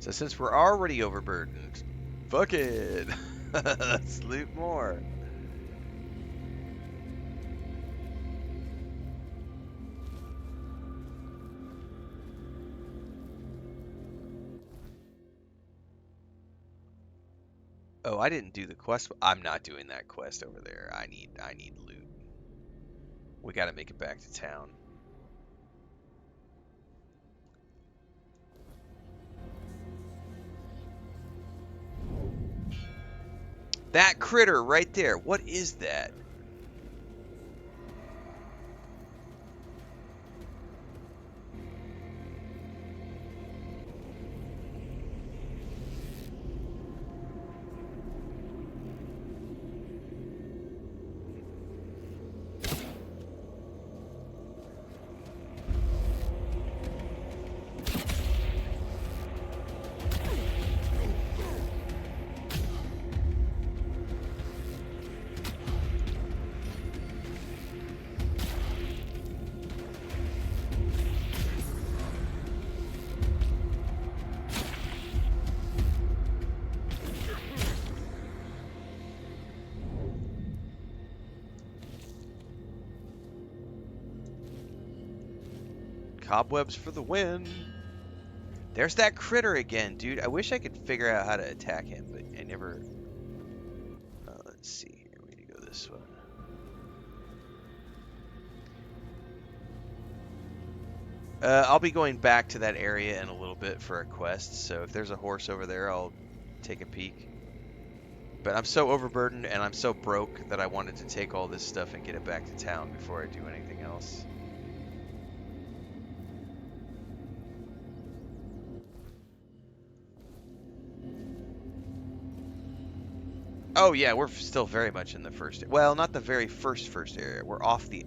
So since we're already overburdened, fuck it. Let's loot more. Oh, I didn't do the quest. I'm not doing that quest over there. I need loot. We got to make it back to town. That critter right there. What is that? Cobwebs for the win. There's that critter again, dude. I wish I could figure out how to attack him, but I never. Let's see here. We need to go this way. I'll be going back to that area in a little bit for a quest, so if there's a horse over there, I'll take a peek. But I'm so overburdened and I'm so broke that I wanted to take all this stuff and get it back to town before I do anything else. Oh yeah, we're still very much in the first. Well, not the very first area. We're off the,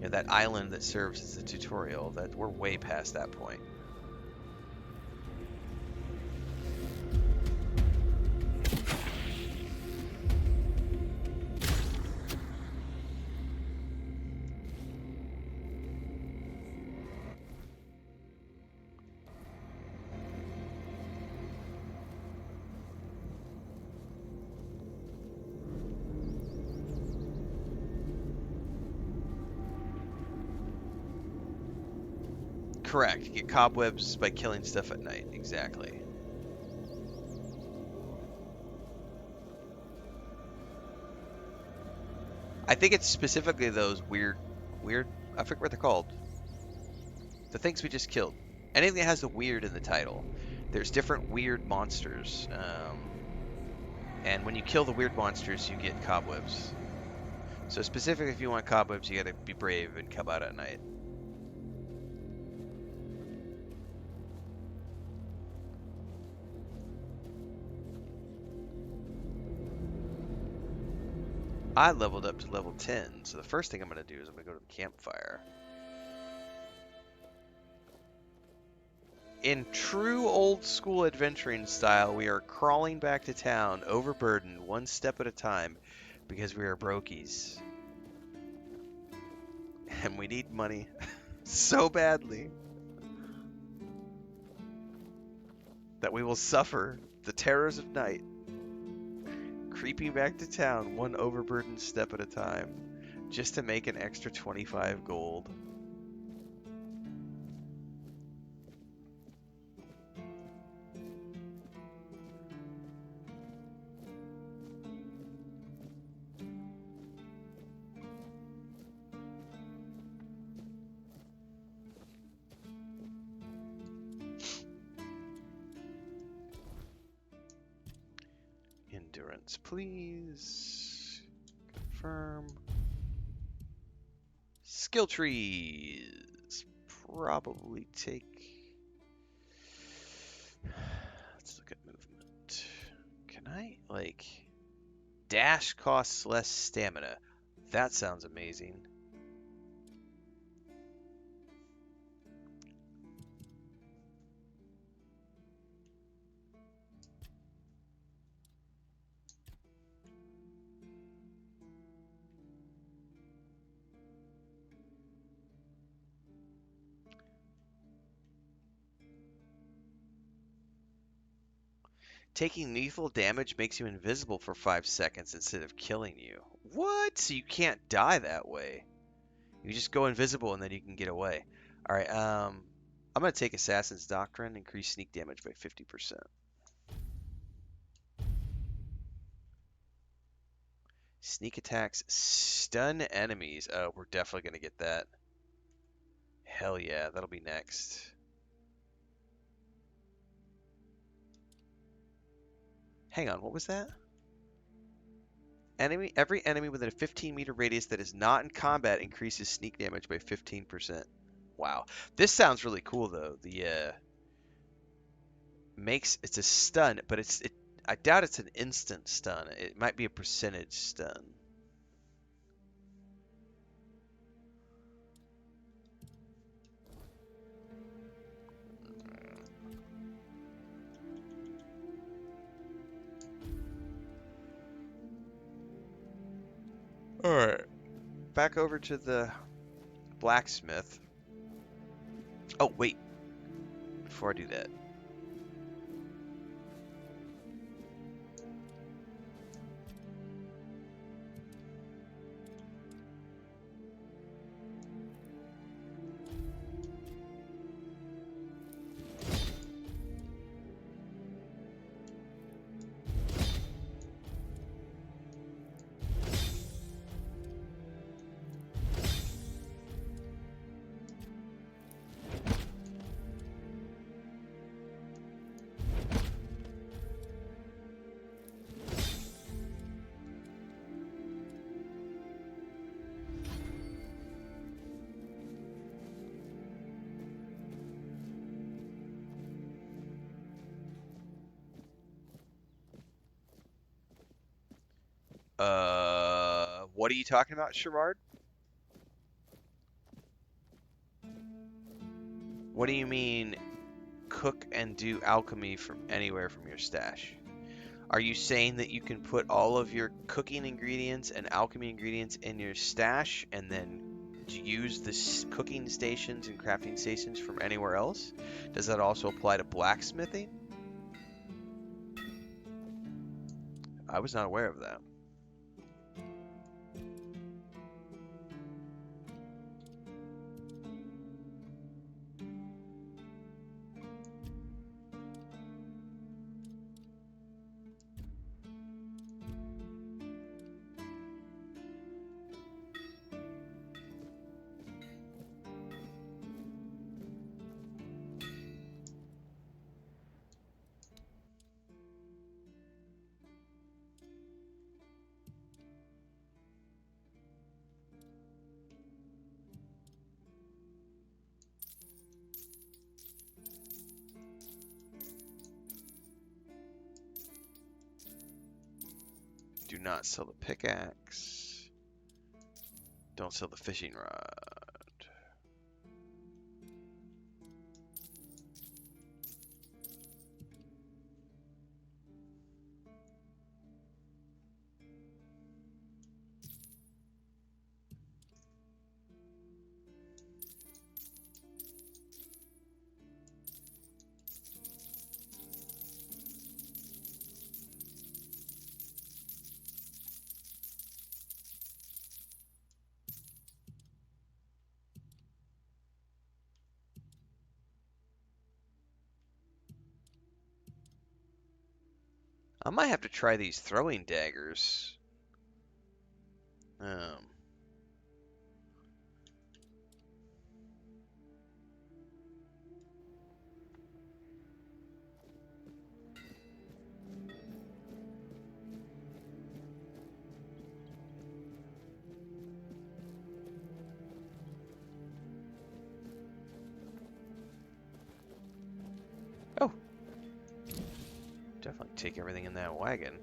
that island that serves as a tutorial. That we're way past that point. Correct. Get cobwebs by killing stuff at night. Exactly. I think it's specifically those weird. I forget what they're called. The things we just killed. Anything that has the weird in the title. There's different weird monsters, and when you kill the weird monsters, you get cobwebs. So specifically, if you want cobwebs, you gotta be brave and come out at night. I leveled up to level 10, so the first thing I'm gonna do is I'm gonna go to the campfire. In true old school adventuring style, we are crawling back to town, overburdened, one step at a time, because we are brokies. And we need money so badly that we will suffer the terrors of night, creeping back to town one overburdened step at a time, just to make an extra 25 gold. Endurance, please. Confirm. Skill trees. Probably take. Let's look at movement. Can I, like. Dash costs less stamina. That sounds amazing. Taking lethal damage makes you invisible for 5 seconds instead of killing you. What? So you can't die that way. You just go invisible and then you can get away. Alright, I'm going to take Assassin's Doctrine, increase sneak damage by 50%. Sneak attacks, stun enemies. Oh, we're definitely going to get that. Hell yeah, that'll be next. Hang on, what was that? Every enemy within a 15-meter radius that is not in combat increases sneak damage by 15%. Wow. This sounds really cool though. The it's a stun, but I doubt it's an instant stun. It might be a percentage stun. All right. Back over to the blacksmith. Oh, wait. Before I do that. What are you talking about, Sherrard? What do you mean cook and do alchemy from anywhere from your stash? Are you saying that you can put all of your cooking ingredients and alchemy ingredients in your stash and then use the cooking stations and crafting stations from anywhere else? Does that also apply to blacksmithing? I was not aware of that. Do not sell the pickaxe. Don't sell the fishing rod. I might have to try these throwing daggers. Oh, definitely take everything in that wagon.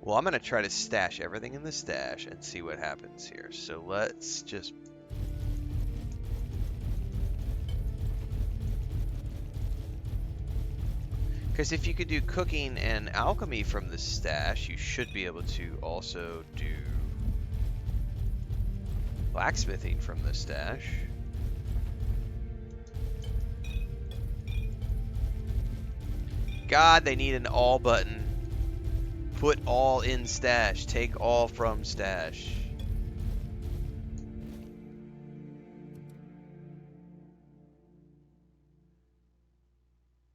Well, I'm going to try to stash everything in the stash and see what happens here. So let's just... Because if you could do cooking and alchemy from the stash, you should be able to also do blacksmithing from the stash. God, they need an all button. Put all in stash. Take all from stash.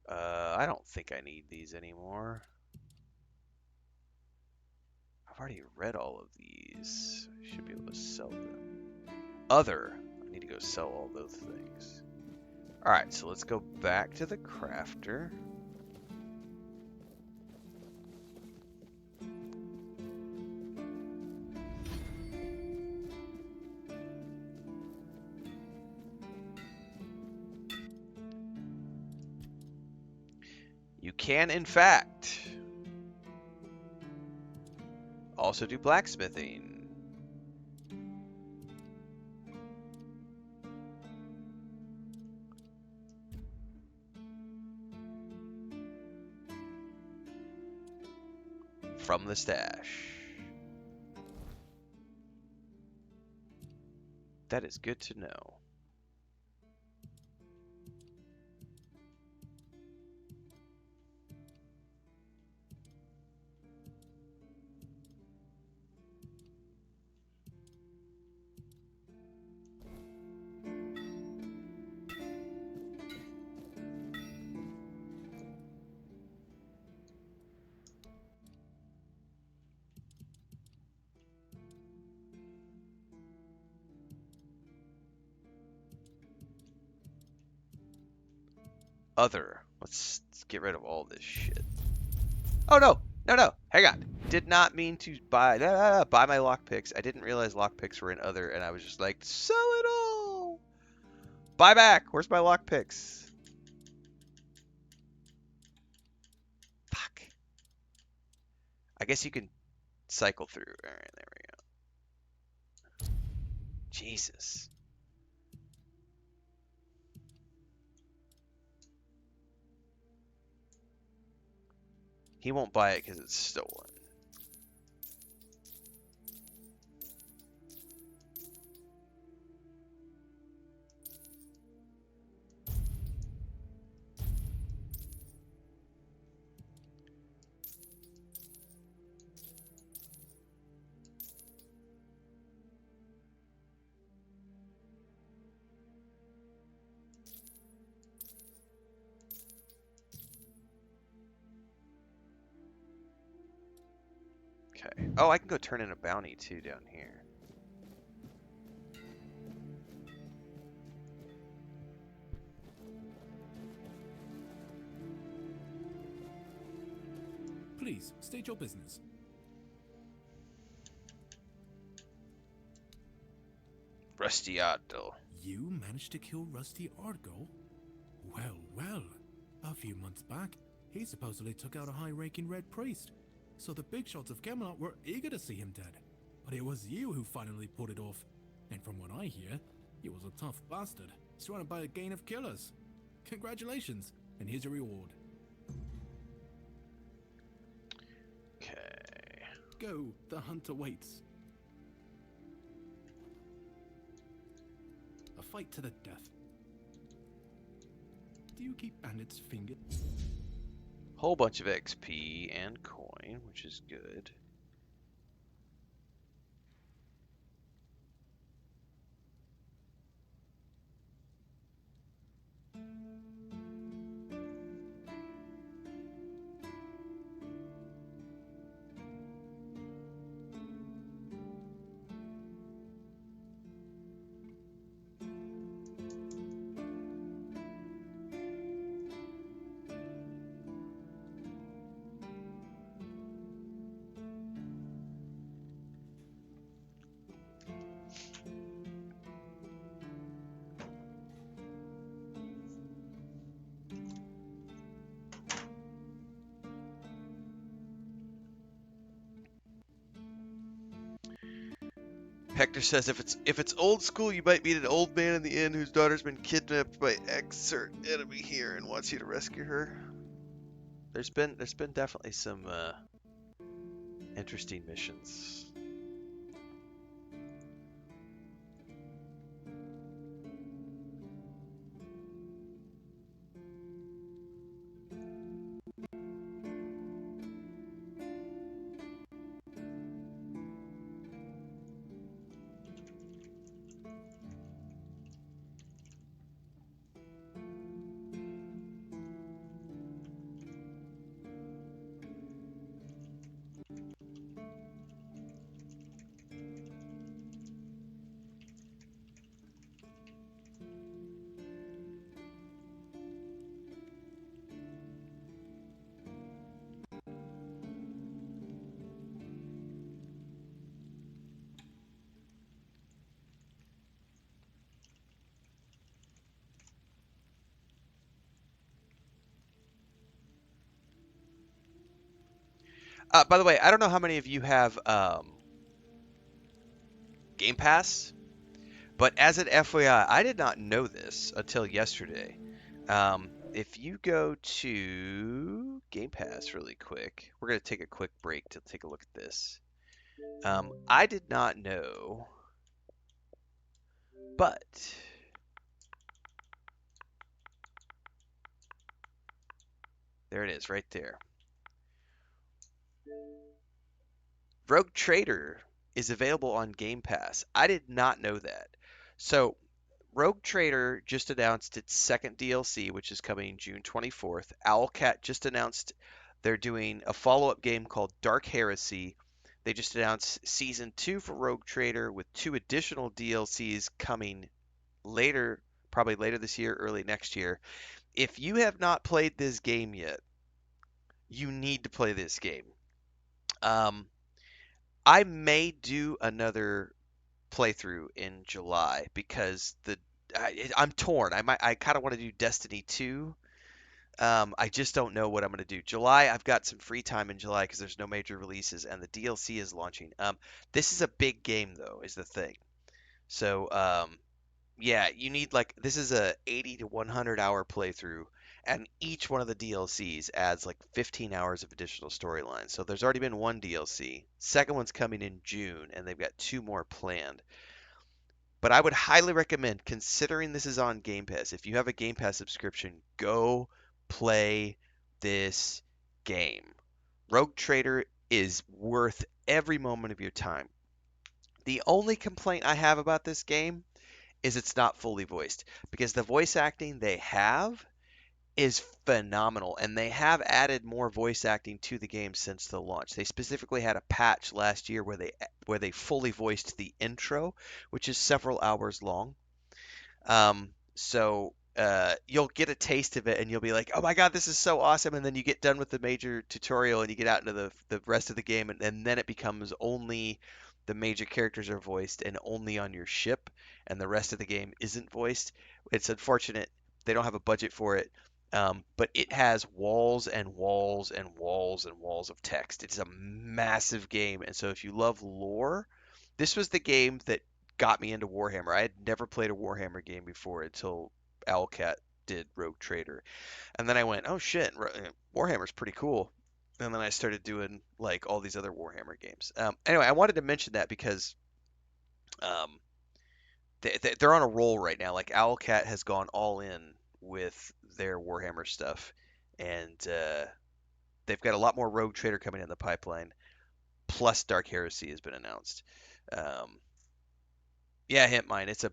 I don't think I need these anymore. I've already read all of these. I should be able to sell them. Other. I need to go sell all those things. Alright, so let's go back to the crafter. You can, in fact, also do blacksmithing. From the stash. That is good to know. Other. Let's get rid of all this shit. Oh no! No, no! Hang on. Did not mean to buy my lockpicks. I didn't realize lockpicks were in other, and I was just like, sell it all! Buy back! Where's my lockpicks? Fuck. I guess you can cycle through. Alright, there we go. Jesus. He won't buy it because it's stolen. Okay. Oh, I can go turn in a bounty too down here. Please, state your business. Rusty Otto. You managed to kill Rusty Argo? Well, well. A few months back, he supposedly took out a high-ranking red priest. So the big shots of Camelot were eager to see him dead. But it was you who finally pulled it off. And from what I hear, he was a tough bastard, surrounded by a gang of killers. Congratulations, and here's your reward. Okay. Go, the hunter waits. A fight to the death. Do you keep bandits' fingers? Whole bunch of XP and coin, which is good. Hector says if it's old school, you might meet an old man in the inn whose daughter's been kidnapped by exert enemy here and wants you to rescue her. There's been definitely some interesting missions. By the way, I don't know how many of you have Game Pass, but as an FYI, I did not know this until yesterday. If you go to Game Pass really quick, we're going to take a quick break to take a look at this. I did not know, but there it is right there. Rogue Trader is available on Game Pass. I did not know that. So, Rogue Trader just announced its second DLC, which is coming June 24th. Owlcat just announced they're doing a follow-up game called Dark Heresy. They just announced Season 2 for Rogue Trader with 2 additional DLCs coming later, probably later this year, early next year. If you have not played this game yet, you need to play this game. Um, I may do another playthrough in July because I'm torn. I kind of want to do Destiny 2. I just don't know what I'm going to do. July, I've got some free time in July because there's no major releases and the DLC is launching. This is a big game though, is the thing. So, yeah, you need like this is a 80 to 100 hour playthrough, and each one of the DLCs adds like 15 hours of additional storyline. So there's already been one DLC. Second one's coming in June, and they've got 2 more planned. But I would highly recommend, considering this is on Game Pass, if you have a Game Pass subscription, go play this game. Rogue Trader is worth every moment of your time. The only complaint I have about this game is it's not fully voiced because the voice acting they have is phenomenal, and they have added more voice acting to the game since the launch. They specifically had a patch last year where they fully voiced the intro, which is several hours long. You'll get a taste of it and you'll be like, oh my God, this is so awesome. And then you get done with the major tutorial and you get out into the rest of the game, and then it becomes only the major characters are voiced and only on your ship, and the rest of the game isn't voiced. It's unfortunate they don't have a budget for it. But it has walls and walls and walls and walls of text. It's a massive game. And so if you love lore, this was the game that got me into Warhammer. I had never played a Warhammer game before until Owlcat did Rogue Trader. And then I went, oh shit, Warhammer's pretty cool. And then I started doing like all these other Warhammer games. Anyway, I wanted to mention that because um, they're on a roll right now. Like Owlcat has gone all in with their Warhammer stuff, and they've got a lot more Rogue Trader coming in the pipeline. Plus, Dark Heresy has been announced. Um, yeah, hint mine. It's a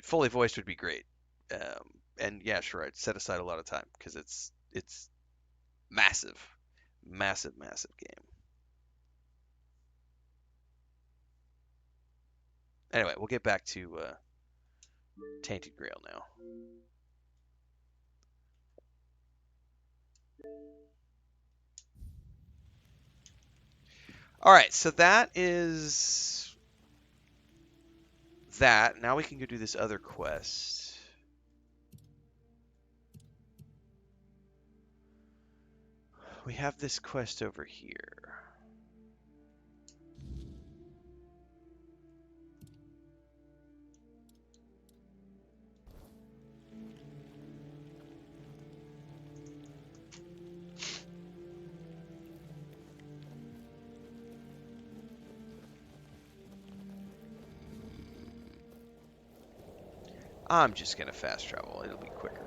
fully voiced would be great. And yeah, sure, I'd set aside a lot of time because it's massive, massive, massive game. Anyway, we'll get back to Tainted Grail now. All right, so that is that. Now we can go do this other quest. We have this quest over here. I'm just going to fast travel. It'll be quicker.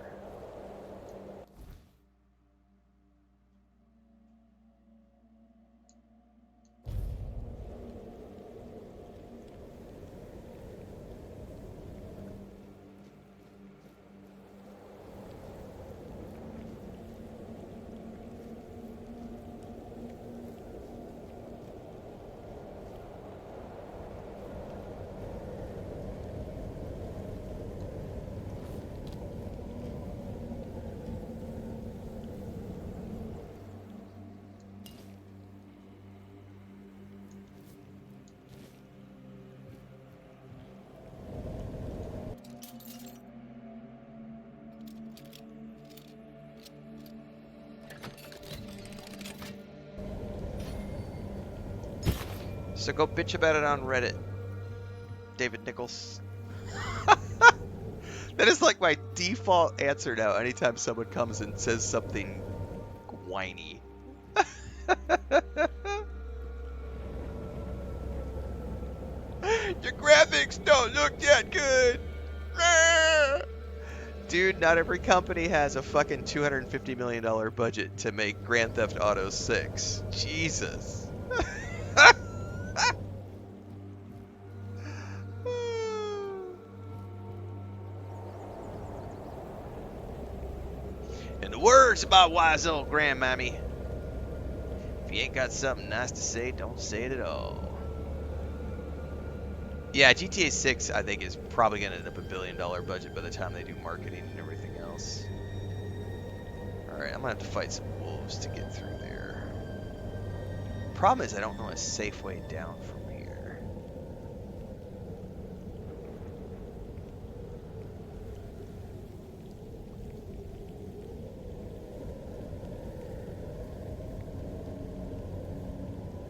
So go bitch about it on Reddit, David Nichols. That is like my default answer now anytime someone comes and says something whiny. Your graphics don't look that good. Dude, not every company has a fucking $250 million budget to make Grand Theft Auto 6. Jesus. In the words of my wise old grandmammy, if you ain't got something nice to say, don't say it at all. Yeah, GTA 6, I think, is probably going to end up a $1 billion budget by the time they do marketing and everything else. Alright, I'm going to have to fight some wolves to get through there. Problem is, I don't know a safe way down from here.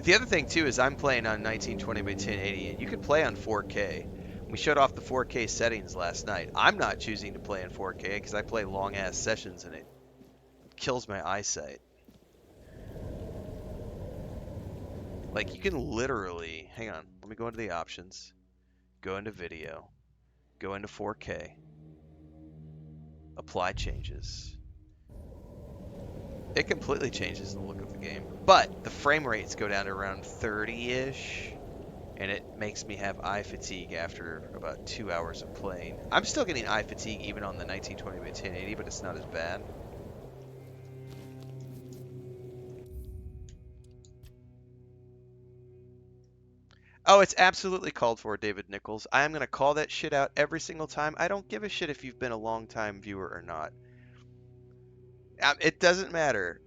The other thing, too, is I'm playing on 1920 by 1080, and you can play on 4K. We shut off the 4K settings last night. I'm not choosing to play in 4K because I play long-ass sessions, and it kills my eyesight. Like, you can literally... Hang on. Let me go into the options. Go into video. Go into 4K. Apply changes. It completely changes the look of the game. But the frame rates go down to around 30-ish. And it makes me have eye fatigue after about 2 hours of playing. I'm still getting eye fatigue even on the 1920 by 1080, but it's not as bad. Oh, it's absolutely called for, David Nichols. I am going to call that shit out every single time. I don't give a shit if you've been a long-time viewer or not. It doesn't matter.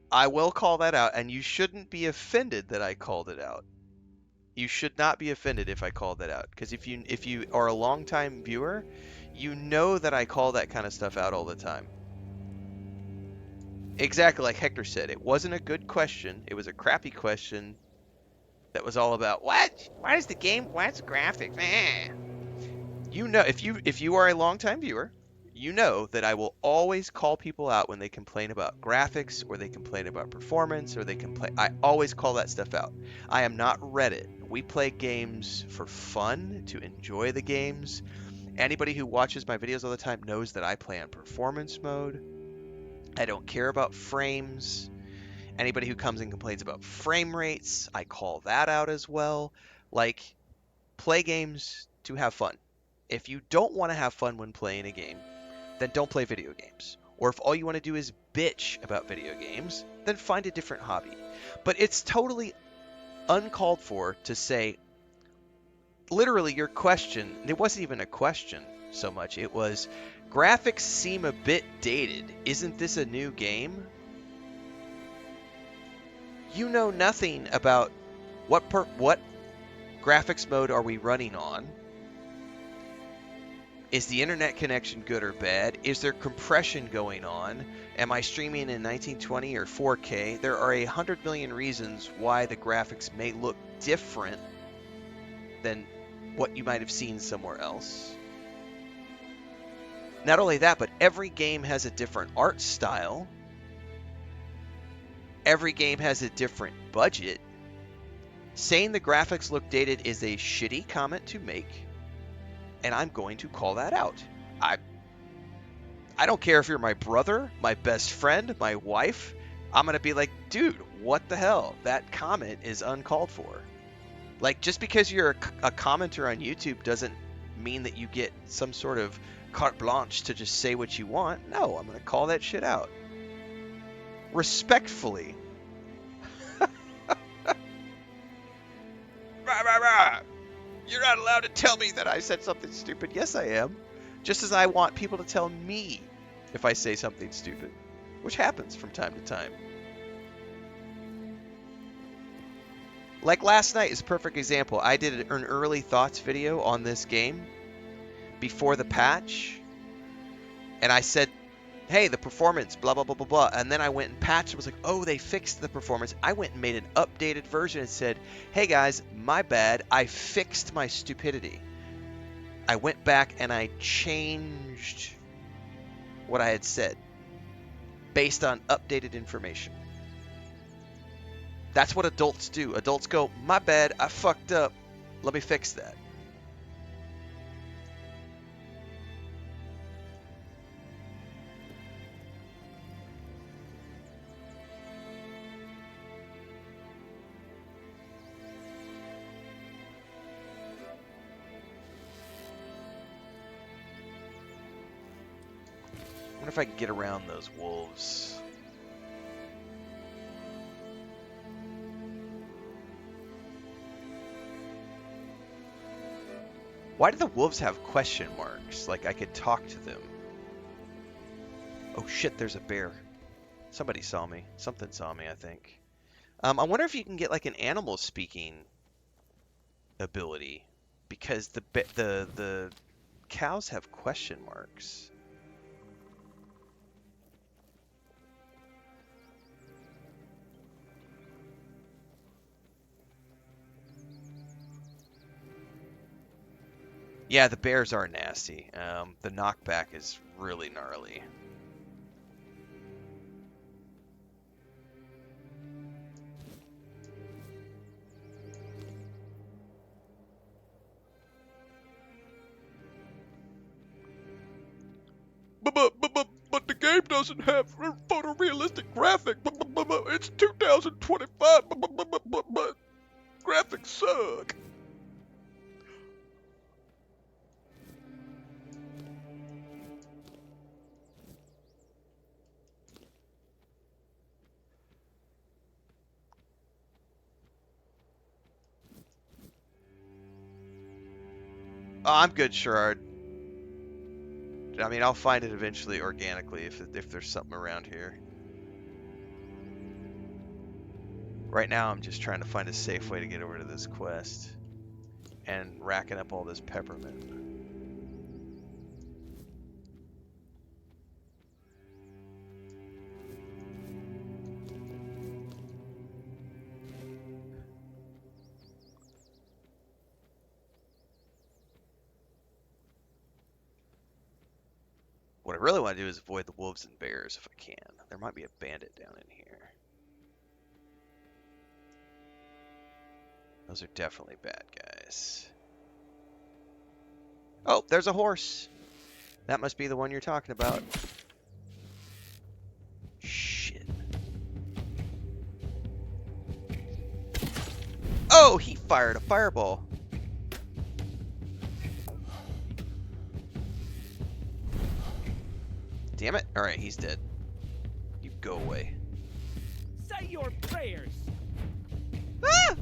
I will call that out, and you shouldn't be offended that I called it out. You should not be offended if I called that out, because if you are a long-time viewer, you know that I call that kind of stuff out all the time. Exactly like Hector said, it wasn't a good question. It was a crappy question that was all about what? Why is the game? What's graphics? You know, if you are a longtime viewer, you know that I will always call people out when they complain about graphics or they complain about performance or they complain. I always call that stuff out. I am not Reddit. We play games for fun, to enjoy the games. Anybody who watches my videos all the time knows that I play on performance mode. I don't care about frames. Anybody who comes and complains about frame rates, I call that out as well. Like, play games to have fun. If you don't want to have fun when playing a game, then don't play video games. Or if all you want to do is bitch about video games, then find a different hobby. But it's totally uncalled for to say, literally your question, it wasn't even a question so much, it was, graphics seem a bit dated. Isn't this a new game? You know nothing about what graphics mode are we running on? Is the internet connection good or bad? Is there compression going on? Am I streaming in 1920 or 4K? There are 100 million reasons why the graphics may look different than what you might have seen somewhere else. Not only that, but every game has a different art style. Every game has a different budget. Saying the graphics look dated is a shitty comment to make, and I'm going to call that out. I I don't care if you're my brother, my best friend, my wife. I'm gonna be like, dude, what the hell? That comment is uncalled for. Like, just because you're a commenter on YouTube doesn't mean that you get some sort of carte blanche to just say what you want. No, I'm gonna call that shit out respectfully. Rah, rah, rah. You're not allowed to tell me that I said something stupid. Yes, I am. Just as I want people to tell me if I say something stupid, which happens from time to time. Like last night is a perfect example. I did an early thoughts video on this game before the patch, and I said, hey, the performance, blah, blah, blah, blah, blah. And then I went and patched and was like, oh, they fixed the performance. I went and made an updated version and said, hey guys, my bad. I fixed my stupidity. I went back and I changed what I had said based on updated information. That's what adults do. Adults go, my bad, I fucked up. Let me fix that. I wonder if I can get around those wolves. Why do the wolves have question marks? Like I could talk to them. Oh shit, there's a bear. Somebody saw me. Something saw me, I think. I wonder if you can get like an animal speaking ability, because the cows have question marks. Yeah, the bears are nasty. The knockback is really gnarly. But the game doesn't have photorealistic graphics. It's 2025. But graphics suck. Oh, I'm good, Sherrard. I mean, I'll find it eventually organically if there's something around here. Right now, I'm just trying to find a safe way to get over to this quest and racking up all this peppermint. What I really want to do is avoid the wolves and bears if I can. There might be a bandit down in here. Those are definitely bad guys. Oh, there's a horse. That must be the one you're talking about. Shit. Oh, he fired a fireball. Damn it. Alright, he's dead. You go away. Say your prayers. Ah!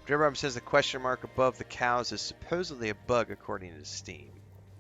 Dribberm says the question mark above the cows is supposedly a bug according to Steam.